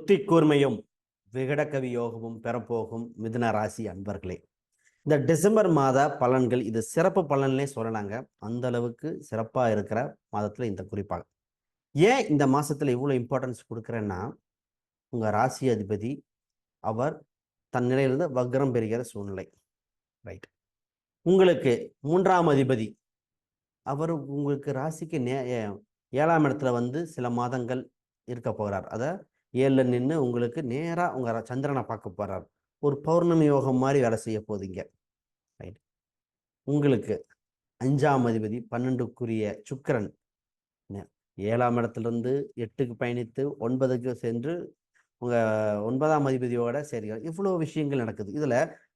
புத்தி கூர்மையும் விகடகவி யோகமும் பெறப்போகும் மிதுன ராசி அன்பர்களே, இந்த டிசம்பர் மாத பலன்கள் இது சிறப்பு பலன்லே சொல்லலாங்க. அந்த அளவுக்கு சிறப்பா இருக்கிற மாதத்துல இந்த குறிப்பாக ஏன் இந்த மாசத்துல இவ்வளவு இம்பார்ட்டன்ஸ் கொடுக்குறேன்னா, உங்க ராசி அதிபதி அவர் தன் நிலையிலிருந்து வக்ரம் பெறுகிற சூழ்நிலை. ரைட். உங்களுக்கு மூன்றாம் அதிபதி அவர் உங்களுக்கு ராசிக்கு 7ஆம் இடத்துல சில மாதங்கள் இருக்க போகிறார். அதை 7ல் நின்று உங்களுக்கு நேரா உங்க சந்திரனை பார்க்க போறார். ஒரு பௌர்ணமி யோகம் மாதிரி வேலை செய்ய போகுதுங்க. ரைட். உங்களுக்கு 5ஆம் அதிபதி 12க்குரிய சுக்கிரன் 7ஆம் இடத்திலிருந்து 8க்கு பயணித்து 9க்கு சென்று உங்க 9ஆம் அதிபதியோட சரி, இவ்வளவு விஷயங்கள் நடக்குது. இதுல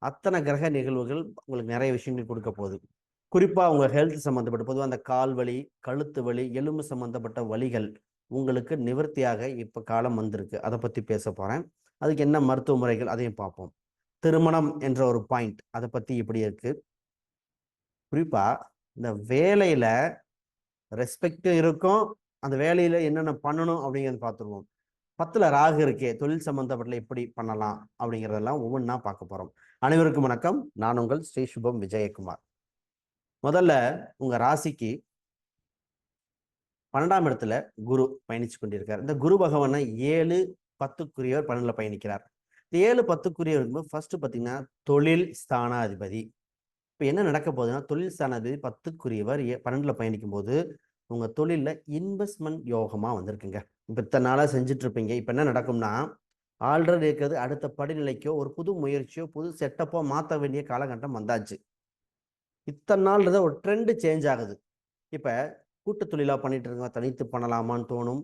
அத்தனை கிரக நிகழ்வுகள் உங்களுக்கு நிறைய விஷயங்கள் கொடுக்க போகுது. குறிப்பா உங்க ஹெல்த் சம்பந்தப்பட்ட, பொதுவாக அந்த கால் வலி, கழுத்து வலி, எலும்பு சம்பந்தப்பட்ட வலிகள் உங்களுக்கு நிவர்த்தியாக இப்ப காலம் வந்திருக்கு. அதை பத்தி பேச போறேன். அதுக்கு என்ன மருத்துவ முறைகள் அதையும் பார்ப்போம். திருமணம் என்ற ஒரு பாயிண்ட், அதை பத்தி இப்படி இருக்கு. குறிப்பா இந்த வேலையில ரெஸ்பெக்ட் இருக்கும், அந்த வேலையில என்னென்ன பண்ணணும் அப்படிங்கிறத பார்த்துருவோம். 10ல் ராகு இருக்கே, தொழில் சம்பந்தப்பட்ட எப்படி பண்ணலாம் அப்படிங்கிறதெல்லாம் ஒவ்வொன்றா பார்க்க போறோம். அனைவருக்கும் வணக்கம். நான் உங்கள் ஸ்ரீ சுபம் விஜயகுமார். முதல்ல உங்க ராசிக்கு 12ஆம் இடத்துல குரு பயணிச்சு கொண்டிருக்கார். இந்த குரு பகவானை 7, 10க்குரியவர் 12ல பயணிக்கிறார். இந்த 7, 10க்குரியவர் இருக்கும்போது ஃபர்ஸ்ட் பார்த்தீங்கன்னா தொழில் ஸ்தானாதிபதி. இப்போ என்ன நடக்க போகுதுன்னா, தொழில் ஸ்தானாதிபதி 10க்குரியவர் 12ல பயணிக்கும் போது உங்க தொழில இன்வெஸ்ட்மெண்ட் யோகமா வந்திருக்குங்க. இப்ப இத்தனை நாளா செஞ்சுட்டு இருப்பீங்க. இப்ப என்ன நடக்கும்னா, ஆல்ரெடி இருக்கிறது அடுத்த படிநிலைக்கோ ஒரு புது முயற்சியோ புது செட்டப்போ மாற்ற வேண்டிய காலகட்டம் வந்தாச்சு. இத்தனை நாள் ஒரு ட்ரெண்ட் சேஞ்ச் ஆகுது. இப்ப கூட்டு தொழிலா பண்ணிட்டு இருக்க, தனித்து பண்ணலாமான்னு தோணும்.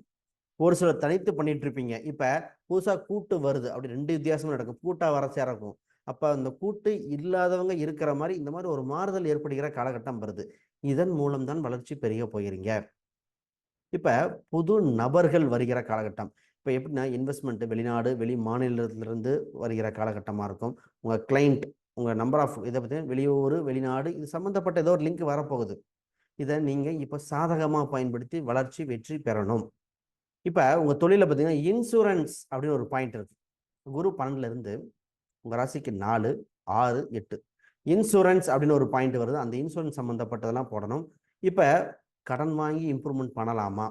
ஒரு சிலர் தனித்து பண்ணிட்டு இருப்பீங்க. இப்ப புதுசா கூட்டு வருது, அப்படி 2 வித்தியாசமும் நடக்கும். கூட்டா வர சேரக்கும். அப்ப அந்த கூட்டு இல்லாதவங்க இருக்கிற மாதிரி இந்த மாதிரி ஒரு மாறுதல் ஏற்படுகிற காலகட்டம் வருது. இதன் மூலம் தான் வளர்ச்சி பெருக போகிறீங்க. இப்ப புது நபர்கள் வருகிற காலகட்டம். இப்ப எப்படின்னா, இன்வெஸ்ட்மெண்ட் வெளிநாடு, வெளி மாநிலத்திலிருந்து வருகிற காலகட்டமா இருக்கும். உங்க கிளைண்ட், உங்க நம்பர் ஆஃப் இதை பத்தி வெளியூர், வெளிநாடு இது சம்பந்தப்பட்ட ஏதோ ஒரு லிங்க் வரப்போகுது. இதை நீங்க இப்ப சாதகமா பயன்படுத்தி வளர்ச்சி வெற்றி பெறணும். இப்ப உங்க தொழில பார்த்தீங்கன்னா, இன்சூரன்ஸ் அப்படின்னு ஒரு பாயிண்ட் இருக்கு. குரு 12ல இருந்து உங்க ராசிக்கு 4, 6, 8 இன்சூரன்ஸ் அப்படின்னு ஒரு பாயிண்ட் வருது. அந்த இன்சூரன்ஸ் சம்பந்தப்பட்டதெல்லாம் போடணும். இப்ப கடன் வாங்கி இம்ப்ரூவ்மெண்ட் பண்ணலாமா,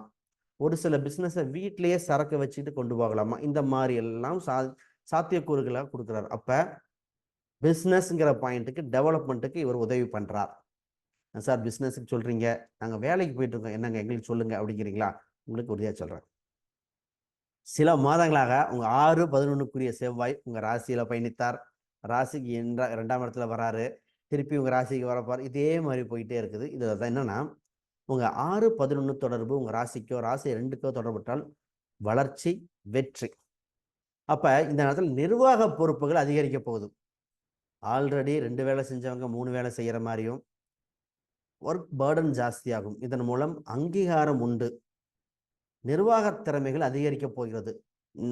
ஒரு சில பிசினஸை வீட்டிலேயே சரக்கு வச்சுட்டு கொண்டு போகலாமா, இந்த மாதிரி எல்லாம் சாத்தியக்கூறுகளாக கொடுக்குறாரு. அப்ப பிசினஸ்ங்கிற பாயிண்ட்டுக்கு, டெவலப்மெண்ட்டுக்கு இவர் உதவி பண்றார். சார் பிசினஸுக்கு சொல்றீங்க, நாங்க வேலைக்கு போயிட்டு இருக்கோம், என்னங்க எங்களுக்கு சொல்லுங்க அப்படிங்கிறீங்களா? உங்களுக்கு உறுதியா சொல்றேன். சில மாதங்களாக உங்க 6, 11க்குரிய செவ்வாய் உங்க ராசியில பயணித்தார். ராசிக்கு 2ஆம் இடத்துல வராரு. திருப்பி உங்க ராசிக்கு வரப்பார். இதே மாதிரி போயிட்டே இருக்குது. இது என்னன்னா, உங்க 6, 11 தொடர்பு உங்க ராசிக்கோ ராசி 2க்கோ தொடர்புட்டால் வளர்ச்சி, வெற்றி. அப்ப இந்த நேரத்தில் நிர்வாக பொறுப்புகள் அதிகரிக்க போகுது. ஆல்ரெடி 2 வேலை செஞ்சவங்க 3 வேலை செய்யற மாதிரியும் ஒர்க் பர்டன் ஜாஸ்தியாகும். இதன் மூலம் அங்கீகாரம் உண்டு. நிர்வாக திறமைகள் அதிகரிக்க போகிறது.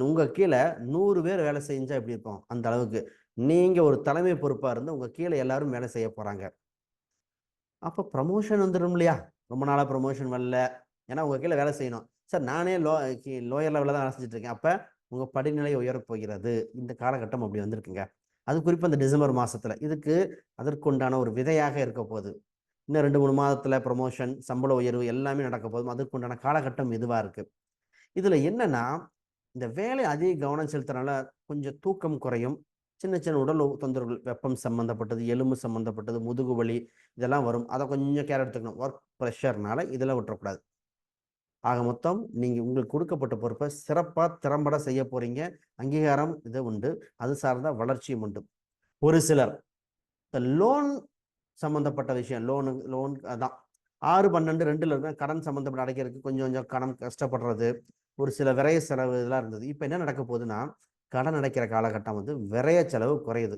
உங்க கீழே 100 பேர் வேலை செஞ்சா எப்படி இருக்கும், அந்த அளவுக்கு நீங்க ஒரு தலைமை பொறுப்பா இருந்து உங்க கீழே எல்லாரும் வேலை செய்ய போறாங்க. அப்ப ப்ரமோஷன் வந்துடும் இல்லையா? ரொம்ப நாளா ப்ரமோஷன் வரல, ஏன்னா உங்க கீழே வேலை செய்யணும். சார் நானே லோயர் லெவலில் தான் வேலை செஞ்சுட்டு இருக்கேன். அப்ப உங்க படிநிலை உயரப் போகிறது. இந்த காலகட்டம் அப்படி வந்திருக்குங்க. அது குறிப்பா இந்த டிசம்பர் மாசத்துல இதுக்கு அதற்குண்டான ஒரு விதையாக இருக்க போகுது. இன்னும் 2, 3 மாதத்துல ப்ரமோஷன், சம்பள உயர்வு எல்லாமே நடக்க போதும். அதற்குண்டான காலகட்டம் இதுவா இருக்கு. இதுல என்னன்னா, இந்த வேலை அதிக கவனம் செலுத்துறதுனால கொஞ்சம் தூக்கம் குறையும். சின்ன சின்ன உடல் தொந்தரவுகள், வெப்பம் சம்பந்தப்பட்டது, எலும்பு சம்பந்தப்பட்டது, முதுகு வலி இதெல்லாம் வரும். அதை கொஞ்சம் கேர் எடுத்துக்கணும். ஒர்க் ப்ரெஷர்னால இதெல்லாம் விட்டுறக்கூடாது. ஆக மொத்தம் நீங்க உங்களுக்கு கொடுக்கப்பட்ட பொறுப்பை சிறப்பா திறம்பட செய்ய போறீங்க. அங்கீகாரம் இது உண்டு. அது சார்ந்த வளர்ச்சியும் உண்டு. ஒரு சிலர் இந்த லோன் சம்பந்தப்பட்ட விஷயம், லோன் அதான் 6, 12, 2ல இருக்க கடன் சம்பந்தப்பட்ட அடைக்கிறதுக்கு கொஞ்சம் கொஞ்சம் கடன் கஷ்டப்படுறது, ஒரு சில விரைய செலவு இதெல்லாம் இருந்தது. இப்ப என்ன நடக்க போகுதுன்னா, கடன் அடைக்கிற காலகட்டம் விரைய செலவு குறையுது.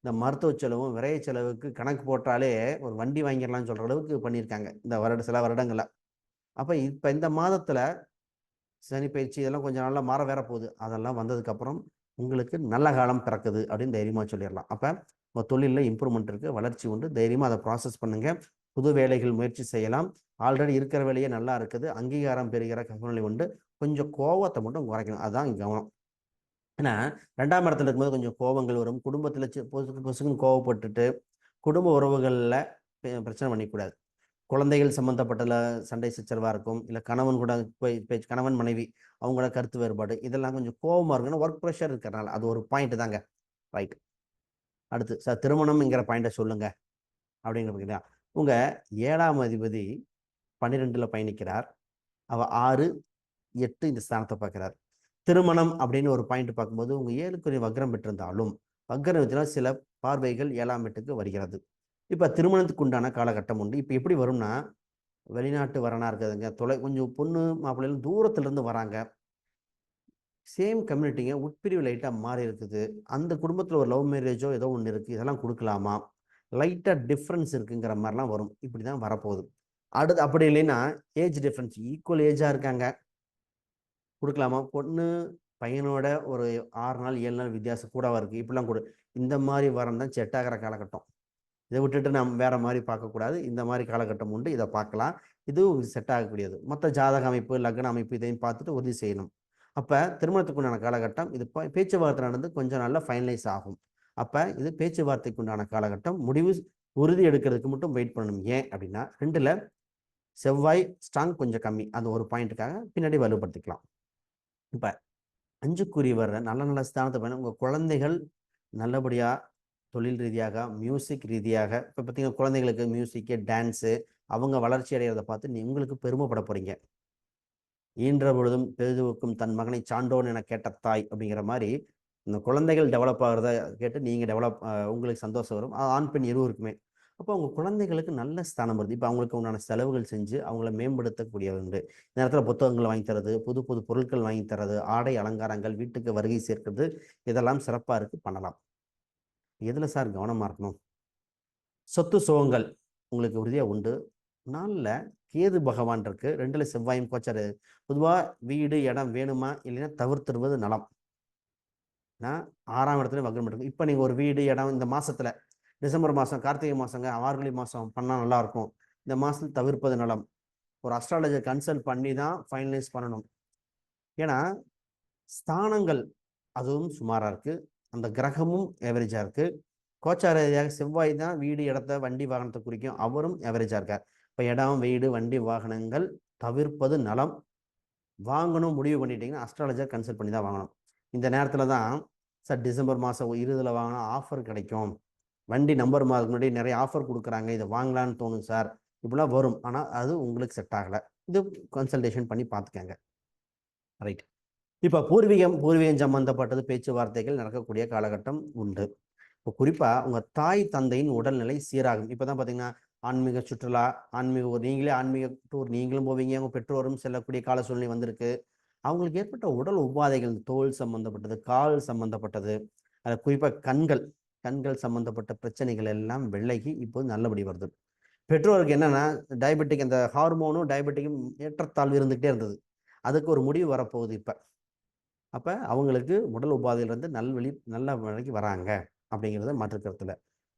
இந்த மருத்துவ செலவும் விரைய செலவுக்கு கணக்கு போட்டாலே ஒரு வண்டி வாங்கிடலாம்னு சொல்ற அளவுக்கு பண்ணியிருக்காங்க இந்த சில வருடங்கள்ல. அப்ப இப்ப இந்த மாதத்துல சனி பயிற்சி இதெல்லாம் கொஞ்சம் நாள்ல மாற வேற போகுது. அதெல்லாம் வந்ததுக்கு அப்புறம் உங்களுக்கு நல்ல காலம் பிறக்குது அப்படின்னு தைரியமா சொல்லிடலாம். அப்ப உங்க தொழில இம்ப்ரூவ்மெண்ட் இருக்கு, வளர்ச்சி உண்டு. தைரியமா அதை ப்ராசஸ் பண்ணுங்க. புது வேலைகள் முயற்சி செய்யலாம். ஆல்ரெடி இருக்கிற வேலையே நல்லா இருக்குது. அங்கீகாரம் பெறுகிற சூழ்நிலை உண்டு. கொஞ்சம் கோவத்தை மட்டும் குறைக்கணும். அதுதான் கவனம். ஏன்னா 2ஆம் இடத்துல இருக்கும்போது கொஞ்சம் கோபங்கள் வரும். குடும்பத்தில் பொசுக்கு பொசுக்குன்னு கோவப்பட்டுட்டு குடும்ப உறவுகளில் பிரச்சனை பண்ணிக்கூடாது. குழந்தைகள் சம்மந்தப்பட்டல சண்டை சச்சரவாக இருக்கும். இல்லை கணவன் கூட கணவன் மனைவி அவங்களோட கருத்து வேறுபாடு இதெல்லாம் கொஞ்சம் கோபமாக இருக்குன்னா ஒர்க் ப்ரெஷர் இருக்கிறனால அது ஒரு பாயிண்ட் தாங்க. ரைட். அடுத்து சார் திருமணம்ங்கிற பாயிண்ட்டை சொல்லுங்க அப்படிங்கிற பார்த்தீங்கன்னா உங்கள் 7ஆம் அதிபதி 12ல் பயணிக்கிறார். அவள் 6, 8 இந்த ஸ்தானத்தை பார்க்கிறார். திருமணம் அப்படின்னு ஒரு பாயிண்ட் பார்க்கும்போது உங்க 7க்குரிய வக்ரம் பெற்றிருந்தாலும் வக்ரத்தினால் சில பார்வைகள் 7ஆம் வீட்டுக்கு வருகிறது. இப்ப திருமணத்துக்கு உண்டான காலகட்டம் உண்டு. இப்ப எப்படி வரும்னா வெளிநாட்டு வரனா இருக்குதுங்க, கொஞ்சம் பொண்ணு மாப்பிள்ளைகளும் தூரத்துல இருந்து வராங்க. சேம் கம்யூனிட்டிங்க, உட்பிரிவு லைட்டா மாறி இருக்குது. அந்த குடும்பத்துல ஒரு லவ் மேரேஜோ ஏதோ ஒன்று இருக்கு, இதெல்லாம் கொடுக்கலாமா, லைட்டா டிஃப்ரென்ஸ் இருக்குங்கிற மாதிரிலாம் வரும். இப்படிதான் வரப்போகுது. அடுத்து அப்படி இல்லைன்னா ஏஜ் டிஃப்ரென்ஸ் ஈக்குவல் ஏஜா இருக்காங்க, கொடுக்கலாமா. பொண்ணு பையனோட ஒரு 6 நாள் 7 நாள் வித்தியாசம் கூடவா இருக்கு, இப்படிலாம் கூட இந்த மாதிரி வரம் தான் செட் ஆகிற காலகட்டம். இதை விட்டுட்டு நம்ம வேற மாதிரி பார்க்கக்கூடாது. இந்த மாதிரி காலகட்டம் உண்டு, இதை பார்க்கலாம். இது செட் ஆகக்கூடியது. மற்ற ஜாதக அமைப்பு லக்ன அமைப்பு இதையும் பார்த்துட்டு உறுதி செய்யணும். அப்போ திருமணத்துக்கு உண்டான காலகட்டம் இது பேச்சுவார்த்தை நடந்து கொஞ்சம் நல்லா ஃபைனலைஸ் ஆகும். அப்போ இது பேச்சுவார்த்தைக்கு உண்டான காலகட்டம். முடிவு உறுதி எடுக்கிறதுக்கு மட்டும் வெயிட் பண்ணணும். ஏன் அப்படின்னா 2ல் செவ்வாய் ஸ்ட்ராங் கொஞ்சம் கம்மி, அந்த ஒரு பாயிண்ட்டுக்காக பின்னாடி வலுப்படுத்திக்கலாம். இப்போ 5க்குரியவர் நல்ல நல்ல ஸ்தானத்தை பண்ண உங்கள் குழந்தைகள் நல்லபடியாக தொழில் ரீதியாக மியூசிக் ரீதியாக இப்போ பார்த்தீங்கன்னா குழந்தைகளுக்கு மியூசிக்கு டான்ஸு அவங்க வளர்ச்சி அடைகிறத பார்த்து உங்களுக்கு பெருமைப்பட போகிறீங்க. ஈன்ற பொழுதும் பெரிதுவுக்கும் தன் மகனை சான்றோன் என கேட்ட தாய் அப்படிங்கிற மாதிரி இந்த குழந்தைகள் டெவலப் ஆகிறத கேட்டு நீங்கள் உங்களுக்கு சந்தோஷம் வரும். ஆண் பெண் இருவருக்குமே. அப்போ அவங்க குழந்தைகளுக்கு நல்ல ஸ்தானம் வருது. இப்போ அவங்களுக்கு உண்டான செலவுகள் செஞ்சு அவங்கள மேம்படுத்தக்கூடிய உண்டு. இந்த நேரத்தில் புத்தகங்கள் வாங்கி தரது, புது புது பொருட்கள் வாங்கி தரது, ஆடை அலங்காரங்கள், வீட்டுக்கு வருகை சேர்க்கிறது, இதெல்லாம் சிறப்பாக இருக்குது, பண்ணலாம். எதில் சார் கவனமாக இருக்கணும்? சொத்து சுகங்கள் உங்களுக்கு உறுதியாக உண்டு. நாளில் கேது பகவான் இருக்கு, 2ல் செவ்வாயும் கோச்சாரு. பொதுவாக வீடு இடம் வேணுமா இல்லைன்னா தவிர்த்துடுவது நலம். நான் 6ஆம் இடத்துல வக்ரம் இருக்கு. இப்போ நீங்கள் ஒரு வீடு இடம் இந்த மாசத்துல டிசம்பர் மாதம் கார்த்திகை மாதங்க மார்கழி மாதம் பண்ணால் நல்லா இருக்கும். இந்த மாதத்தில் தவிர்ப்பது நலம். ஒரு அஸ்ட்ராலஜர் கன்சல்ட் பண்ணி தான் ஃபைனலைஸ் பண்ணணும். ஏன்னா ஸ்தானங்கள் அதுவும் சுமாராக இருக்கு, அந்த கிரகமும் ஏவரேஜாக இருக்கு. கோச்சார ரீதியாக செவ்வாய் தான் வீடு இடத்த வண்டி வாகனத்தை குறிக்கும், அவரும் ஏவரேஜாக இருக்கார். இப்போ இடம் வீடு வண்டி வாகனங்கள் தவிர்ப்பது நலம். வாங்கணும் முடிவு பண்ணிட்டீங்கன்னா அஸ்ட்ராலஜர் கன்சல்ட் பண்ணி தான் வாங்கணும். இந்த நேரத்தில் தான் சார் டிசம்பர் மாதம் இறுதியில் வாங்கினா ஆஃபர் கிடைக்கும், வண்டி நம்பர் மாதத்துக்கு முன்னாடி நிறைய ஆஃபர் கொடுக்குறாங்க, இதை வாங்கலான்னு தோணும் சார், இப்படிலாம் வரும். ஆனால் அது உங்களுக்கு செட் ஆகலை. இது கன்சல்டேஷன் பண்ணி பார்த்துக்கங்க. ரைட். இப்போ பூர்வீகம் சம்பந்தப்பட்டது பேச்சுவார்த்தைகள் நடக்கக்கூடிய காலகட்டம் உண்டு. இப்போ குறிப்பாக உங்கள் தாய் தந்தையின் உடல்நிலை சீராகும். இப்போ தான் பார்த்தீங்கன்னா ஆன்மீக சுற்றுலா, நீங்களே ஆன்மீக டூர் நீங்களும் போவீங்க, உங்கள் பெற்றோரும் செல்லக்கூடிய கால சூழ்நிலை வந்திருக்கு. அவங்களுக்கு ஏற்பட்ட உடல் உபாதைகள், தோல் சம்பந்தப்பட்டது, கால் சம்பந்தப்பட்டது, அதில் குறிப்பாக கண்கள் சம்பந்தப்பட்ட பிரச்சனைகள் எல்லாம் விலகி இப்போ நல்லபடி வருது. பெற்றோருக்கு என்னன்னா டயபெட்டிக், அந்த ஹார்மோனும் டயபெட்டிக்கும் ஏற்றத்தாழ்வு இருந்துகிட்டே இருந்தது. அதுக்கு ஒரு முடிவு வரப்போகுது இப்போ. அப்போ அவங்களுக்கு உடல் உபாதையிலிருந்து நல்ல வழிக்கு வராங்க அப்படிங்கிறத மாற்று கருத்தில்.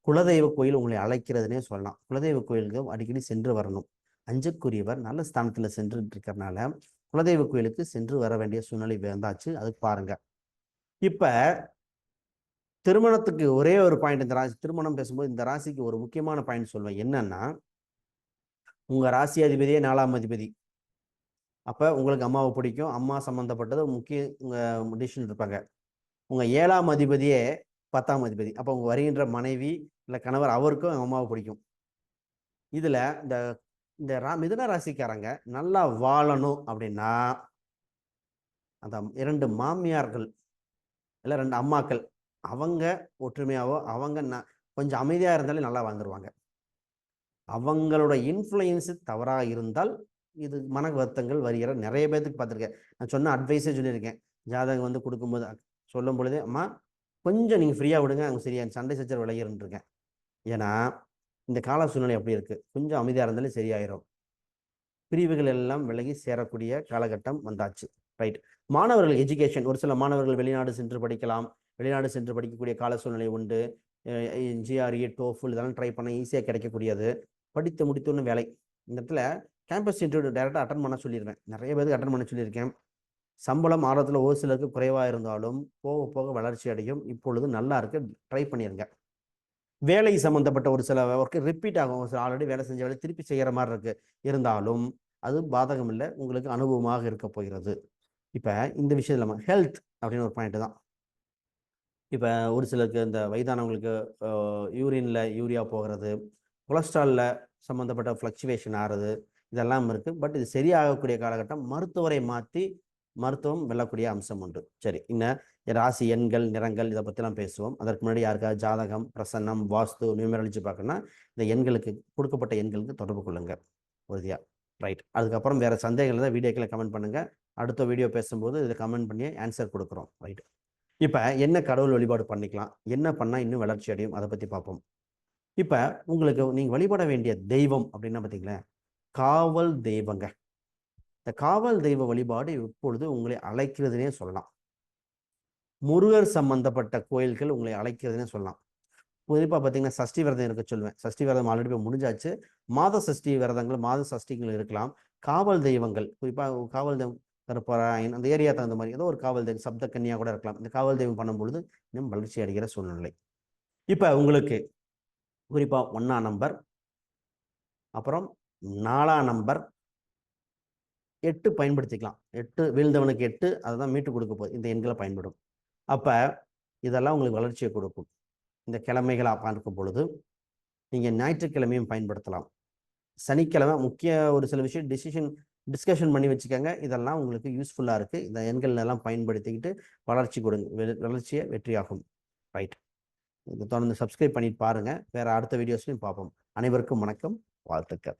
குலதெய்வ கோயில் உங்களை அழைக்கிறதுனே சொல்லலாம். குலதெய்வ கோயிலுக்கு அடிக்கடி சென்று வரணும். 5க்குரியவர் நல்ல ஸ்தானத்தில் சென்றுட்டு இருக்கிறனால குலதெய்வ கோயிலுக்கு சென்று வர வேண்டிய சூழ்நிலை வந்தாச்சு. அதுக்கு பாருங்க. இப்போ திருமணத்துக்கு ஒரே ஒரு பாயிண்ட், இந்த ராசி திருமணம் பேசும்போது இந்த ராசிக்கு ஒரு முக்கியமான பாயிண்ட் சொல்வேன். என்னன்னா உங்கள் ராசி அதிபதியே 4ஆம் அதிபதி. அப்போ உங்களுக்கு அம்மாவை பிடிக்கும், அம்மா சம்மந்தப்பட்டது முக்கிய டிசிஷன் இருப்பாங்க. உங்கள் 7ஆம் அதிபதியே 10ஆம் அதிபதி. அப்போ உங்கள் வருகின்ற மனைவி இல்லை கணவர் அவருக்கும் அம்மாவை பிடிக்கும். இதில் இந்த இந்த மிதுன ராசிக்காரங்க நல்லா வாழணும் அப்படின்னா அந்த 2 மாமியார்கள் இல்லை 2 அம்மாக்கள் அவங்க ஒற்றுமையாவோ அவங்க கொஞ்சம் அமைதியாக இருந்தாலே நல்லா வாழ்ந்துருவாங்க. அவங்களோட இன்ஃப்ளூயன்ஸு தவறாக இருந்தால் இது மன வருத்தங்கள் வருகிற நிறைய பேர்த்துக்கு பார்த்துருக்கேன். நான் சொன்ன அட்வைஸே சொல்லியிருக்கேன். ஜாதகம் வந்து கொடுக்கும்போது சொல்லும் பொழுதே அம்மா கொஞ்சம் நீங்கள் ஃப்ரீயாக விடுங்க, அவங்க சரியா சண்டை சச்சரவு விளையிருந்துருக்கேன். ஏன்னா இந்த கால சூழ்நிலை அப்படி இருக்குது, கொஞ்சம் அமைதியாக இருந்தாலே சரியாயிரும். பிரிவுகள் எல்லாம் விலகி சேரக்கூடிய காலகட்டம் வந்தாச்சு. ரைட். மாணவர்கள் எஜுகேஷன், ஒரு சில மாணவர்கள் வெளிநாடு சென்று படிக்கலாம், வெளிநாடு சென்று படிக்கக்கூடிய கால சூழ்நிலை உண்டு. ஜிஆர்இ டோஃபுல் இதெல்லாம் ட்ரை பண்ண ஈஸியாக கிடைக்கக்கூடியது. படித்து முடித்தோன்னு வேலை. இந்த இடத்துல கேம்பஸ் இன்டர்வியூ டைரெக்டாக அட்டன் பண்ண சொல்லிடுவேன். நிறைய பேருக்கு அட்டன் பண்ண சொல்லியிருக்கேன். சம்பளம் ஆரம்பத்தில் ஒரு சிலருக்கு குறைவாக இருந்தாலும் போக போக வளர்ச்சி அடையும். இப்பொழுது நல்லா இருக்கு, ட்ரை பண்ணிருங்க. வேலை சம்பந்தப்பட்ட ஒரு சில ஒர்க்கு ரிப்பீட் ஆகும். ஒரு சில ஆல்ரெடி வேலை செஞ்ச வேலை திருப்பி செய்கிற மாதிரி இருக்கு, இருந்தாலும் அது பாதகம் இல்லை, உங்களுக்கு அனுபவமாக இருக்க போகிறது. இப்போ இந்த விஷயம் இல்லாமல் ஹெல்த் அப்படின்னு ஒரு பாயிண்ட் தான். இப்போ ஒரு சிலருக்கு இந்த வயதானவங்களுக்கு யூரின்ல யூரியா போகிறது, கொலஸ்ட்ராலில் சம்மந்தப்பட்ட ஃப்ளக்சுவேஷன் ஆகிறது, இதெல்லாம் இருக்குது. பட் இது சரியாகக்கூடிய காலகட்டம். மருத்துவரை மாற்றி மருத்துவம் வெல்லக்கூடிய அம்சம் உண்டு. சரி, இன்னும் ராசி எண்கள் நிறங்கள் இதை பற்றிலாம் பேசுவோம். அதற்கு முன்னாடி யாருக்காவது ஜாதகம் பிரசன்னம் வாஸ்து நியூமராலஜி பார்க்கணும்னா இந்த எண்களுக்கு கொடுக்கப்பட்ட எண்களுக்கு தொடர்பு கொள்ளுங்க உறுதியாக. ரைட். அதுக்கப்புறம் வேறு சந்தேகங்கள் தான் வீடியோக்களை கமெண்ட் பண்ணுங்கள். அடுத்த வீடியோ பேசும்போது இதில் கமெண்ட் பண்ணி ஆன்சர் கொடுக்குறோம். ரைட். இப்போ என்ன கடவுள் வழிபாடு பண்ணிக்கலாம், என்ன பண்ணால் இன்னும் வளர்ச்சி அடையும், அதை பற்றி பார்ப்போம். இப்போ உங்களுக்கு நீங்கள் வழிபட வேண்டிய தெய்வம் அப்படின்னா பார்த்தீங்களேன், காவல் தெய்வங்க. இந்த காவல் தெய்வ வழிபாடு இப்பொழுது உங்களை அழைக்கிறதுனே சொல்லலாம். முருகர் சம்பந்தப்பட்ட கோயில்கள் உங்களை அழைக்கிறதுனே சொல்லலாம். குறிப்பாக பார்த்தீங்கன்னா சஷ்டி விரதம் இருக்க சொல்லுவேன். சஷ்டி விரதம் ஆல்ரெடி போய் முடிஞ்சாச்சு. மாத சஷ்டி விரதங்கள் மாத சஷ்டிகள் இருக்கலாம். காவல் தெய்வங்கள் குறிப்பாக காவல் தெய்வம் கருப்பராயன் அந்த ஏரியா தகுந்த மாதிரி ஏதோ ஒரு காவல் தெய்வம் சப்த கன்னியா கூட இருக்கலாம். இந்த காவல் தெய்வம் பண்ணும்பொழுது இன்னும் வளர்ச்சி அடைகிற சூழ்நிலை. இப்போ உங்களுக்கு குறிப்பாக 1ஆம் நம்பர், அப்புறம் 4ஆம் நம்பர், 8 பயன்படுத்திக்கலாம். 8 வீழ்ந்தவனுக்கு 8 அதுதான் மீட்டு கொடுக்க போகுது. இந்த எண்களை பயன்படும். அப்போ இதெல்லாம் உங்களுக்கு வளர்ச்சியை கொடுக்கும். இந்த கிழமைகளாக பார்க்கும் பொழுது நீங்கள் ஞாயிற்றுக்கிழமையும் பயன்படுத்தலாம். சனிக்கிழமை முக்கிய ஒரு சில விஷயம் டிஸ்கஷன் பண்ணி வச்சுக்கோங்க. இதெல்லாம் உங்களுக்கு யூஸ்ஃபுல்லாக இருக்குது. இந்த எண்கள் எல்லாம் பயன்படுத்திக்கிட்டு வளர்ச்சி கொடுங்க, வளர்ச்சியை வெற்றியாகும். ரைட். இதை தொடர்ந்து சப்ஸ்கிரைப் பண்ணிட்டு பாருங்கள். வேறு அடுத்த வீடியோஸ்லையும் பார்ப்போம். அனைவருக்கும் வணக்கம், வாழ்த்துக்கள்.